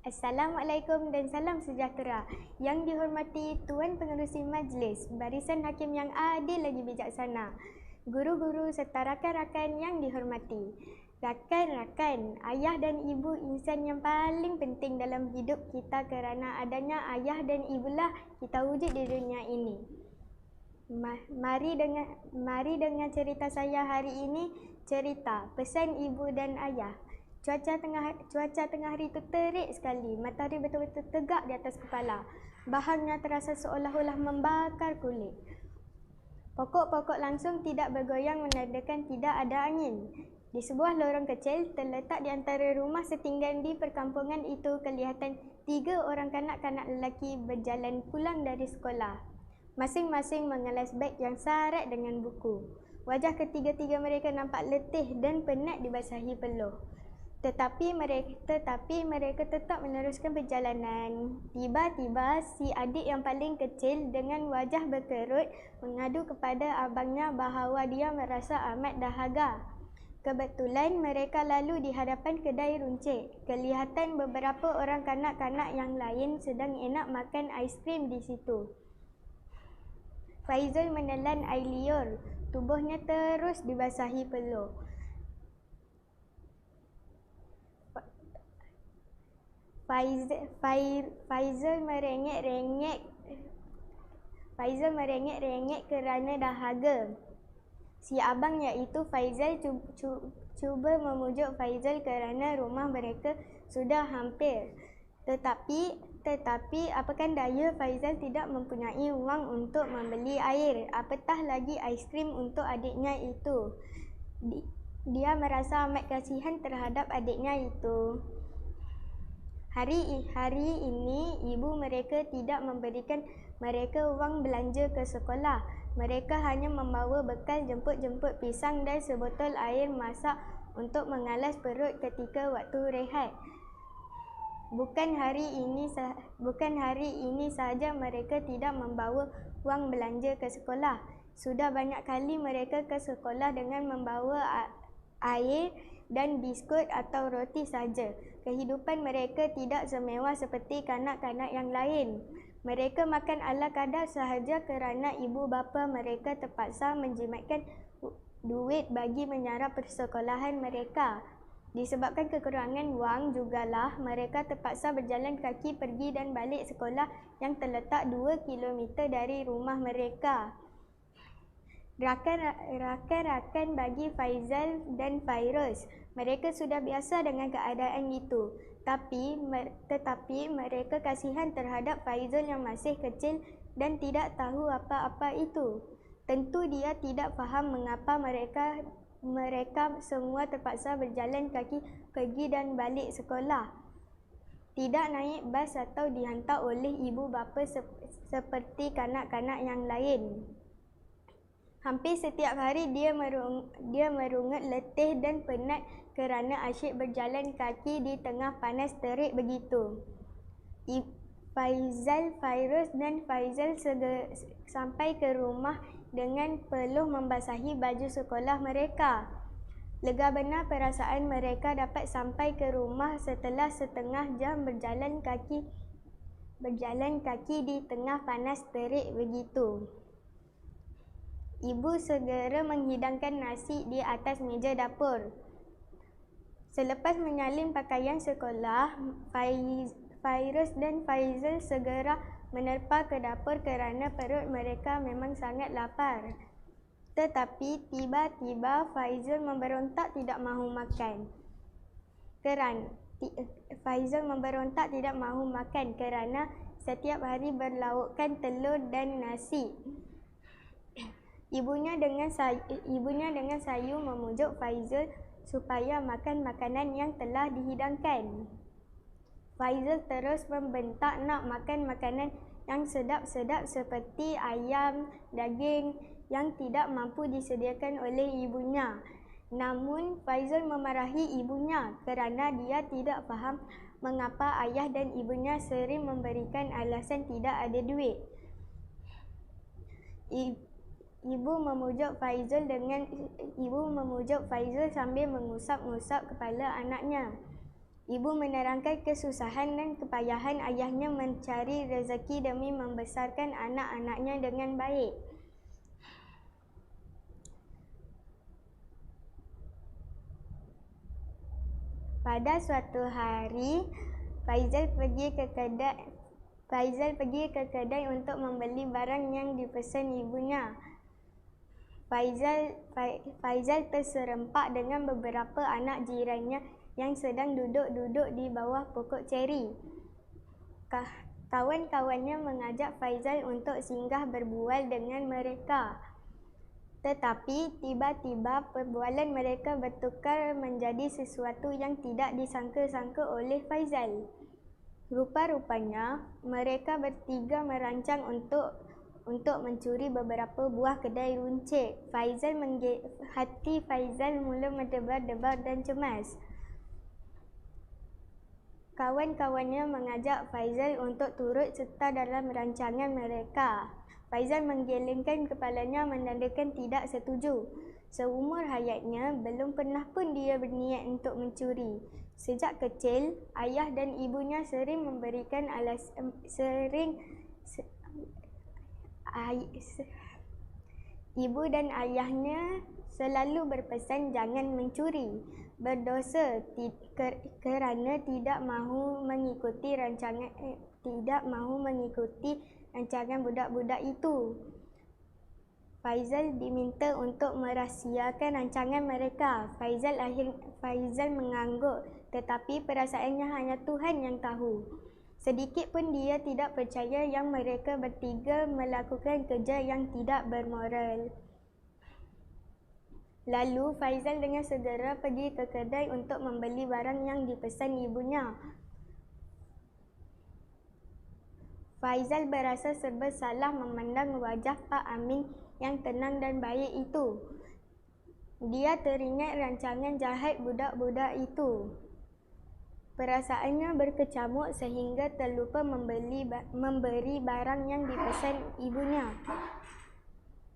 Assalamualaikum dan salam sejahtera. Yang dihormati Tuan Pengerusi Majlis, barisan hakim yang adil lagi bijaksana, guru-guru serta rakan-rakan yang dihormati. Rakan-rakan, ayah dan ibu insan yang paling penting dalam hidup kita kerana adanya ayah dan ibulah kita wujud di dunia ini. Mari dengar cerita saya hari ini, cerita pesan ibu dan ayah. Cuaca tengah hari itu terik sekali. Matahari betul-betul tegak di atas kepala. Bahannya terasa seolah-olah membakar kulit. Pokok-pokok langsung tidak bergoyang menandakan tidak ada angin. Di sebuah lorong kecil terletak di antara rumah setinggan di perkampungan itu kelihatan 3 orang kanak-kanak lelaki berjalan pulang dari sekolah. Masing-masing mengelas beg yang syarat dengan buku. Wajah ketiga-tiga mereka nampak letih dan penat dibasahi peluh. Tetapi mereka tetap meneruskan perjalanan. Tiba-tiba si adik yang paling kecil dengan wajah berkerut mengadu kepada abangnya bahawa dia merasa amat dahaga. Kebetulan mereka lalu di hadapan kedai runcit. Kelihatan beberapa orang kanak-kanak yang lain sedang enak makan aiskrim di situ. Faizal menelan air liur. Tubuhnya terus dibasahi peluh. Faizal merengek-rengek kerana dahaga. Si abang iaitu Faizal cuba memujuk Faizal kerana rumah mereka sudah hampir. Tetapi apakan daya, Faizal tidak mempunyai wang untuk membeli air, apatah lagi aiskrim untuk adiknya itu. Dia merasa amat kasihan terhadap adiknya itu. Hari ini ibu mereka tidak memberikan mereka wang belanja ke sekolah. Mereka hanya membawa bekal jemput-jemput pisang dan sebotol air masak untuk mengalas perut ketika waktu rehat. Bukan hari ini sahaja mereka tidak membawa wang belanja ke sekolah. Sudah banyak kali mereka ke sekolah dengan membawa air dan biskut atau roti saja. Kehidupan mereka tidak semewah seperti kanak-kanak yang lain. Mereka makan ala kadar sahaja kerana ibu bapa mereka terpaksa menjimatkan duit bagi menyara persekolahan mereka. Disebabkan kekurangan wang jugalah mereka terpaksa berjalan kaki pergi dan balik sekolah yang terletak 2 kilometer dari rumah mereka. Rakan-rakan bagi Faizal dan Fairuz. Mereka sudah biasa dengan keadaan itu. Tetapi mereka kasihan terhadap Faizal yang masih kecil dan tidak tahu apa-apa itu. Tentu dia tidak faham mengapa mereka semua terpaksa berjalan kaki pergi dan balik sekolah. Tidak naik bas atau dihantar oleh ibu bapa seperti kanak-kanak yang lain. Hampir setiap hari dia merungut letih dan penat kerana asyik berjalan kaki di tengah panas terik begitu. Faizal, Fairuz dan Faizal sampai ke rumah dengan peluh membasahi baju sekolah mereka. Lega benar perasaan mereka dapat sampai ke rumah setelah setengah jam berjalan kaki di tengah panas terik begitu. Ibu segera menghidangkan nasi di atas meja dapur. Selepas menyalin pakaian sekolah, Fairuz dan Faizal segera menerpa ke dapur kerana perut mereka memang sangat lapar. Tetapi tiba-tiba Faizal memberontak tidak mahu makan. Kerana setiap hari berlaukkan telur dan nasi. Ibunya dengan sayu memujuk Faizal supaya makan makanan yang telah dihidangkan. Faizal terus membentak nak makan makanan yang sedap-sedap seperti ayam, daging yang tidak mampu disediakan oleh ibunya. Namun Faizal memarahi ibunya kerana dia tidak faham mengapa ayah dan ibunya sering memberikan alasan tidak ada duit. Ibu memujuk Faizal sambil mengusap-ngusap kepala anaknya. Ibu menerangkan kesusahan dan kepayahan ayahnya mencari rezeki demi membesarkan anak-anaknya dengan baik. Pada suatu hari, Faizal pergi ke kedai untuk membeli barang yang dipesan ibunya. Faizal terserempak dengan beberapa anak jirannya yang sedang duduk-duduk di bawah pokok ceri. Kawan-kawannya mengajak Faizal untuk singgah berbual dengan mereka. Tetapi tiba-tiba perbualan mereka bertukar menjadi sesuatu yang tidak disangka-sangka oleh Faizal. Rupa-rupanya mereka bertiga merancang untuk mencuri beberapa buah kedai runcit. Hati Faizal mula berdebar-debar dan cemas. Kawan-kawannya mengajak Faizal untuk turut serta dalam rancangan mereka. Faizal menggelengkan kepalanya menandakan tidak setuju. Seumur hayatnya, belum pernah pun dia berniat untuk mencuri. Sejak kecil, ayah dan ibunya sering memberikan ibu dan ayahnya selalu berpesan jangan mencuri, berdosa kerana tidak mahu mengikuti rancangan budak-budak itu. Faizal diminta untuk merahsiakan rancangan mereka. Faizal mengangguk, tetapi perasaannya hanya Tuhan yang tahu. Sedikit pun dia tidak percaya yang mereka bertiga melakukan kerja yang tidak bermoral. Lalu Faizal dengan segera pergi ke kedai untuk membeli barang yang dipesan ibunya. Faizal berasa serba salah memandang wajah Pak Amin yang tenang dan baik itu. Dia teringat rancangan jahat budak-budak itu. Perasaannya berkecamuk sehingga terlupa memberi barang yang dipesan ibunya.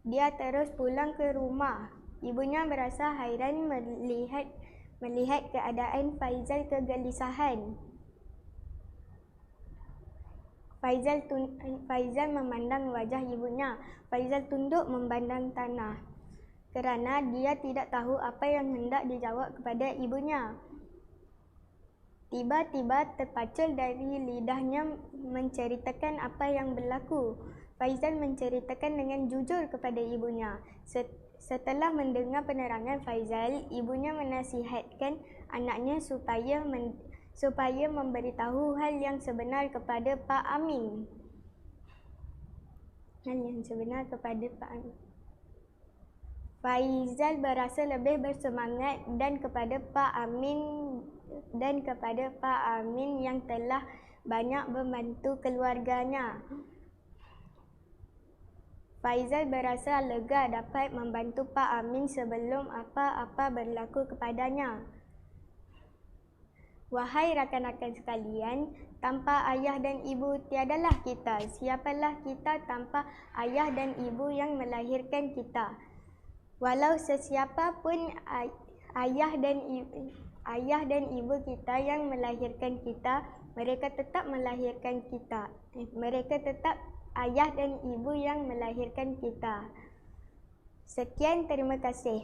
Dia terus pulang ke rumah. Ibunya berasa hairan melihat keadaan Faizal kegelisahan. Faizal memandang wajah ibunya. Faizal tunduk memandang tanah kerana dia tidak tahu apa yang hendak dijawab kepada ibunya. Tiba-tiba terpacul dari lidahnya menceritakan apa yang berlaku. Faizal menceritakan dengan jujur kepada ibunya. Setelah mendengar penerangan Faizal, ibunya menasihatkan anaknya supaya memberitahu hal yang sebenar kepada Pak Amin. Faizal berasa lebih bersemangat dan kepada Pak Amin yang telah banyak membantu keluarganya. Faizal berasa lega dapat membantu Pak Amin sebelum apa-apa berlaku kepadanya. Wahai rakan-rakan sekalian, tanpa ayah dan ibu tiadalah kita. Siapalah kita tanpa ayah dan ibu yang melahirkan kita? Walau sesiapa pun ayah dan ibu kita yang melahirkan kita, mereka tetap melahirkan kita. Mereka tetap ayah dan ibu yang melahirkan kita. Sekian, terima kasih.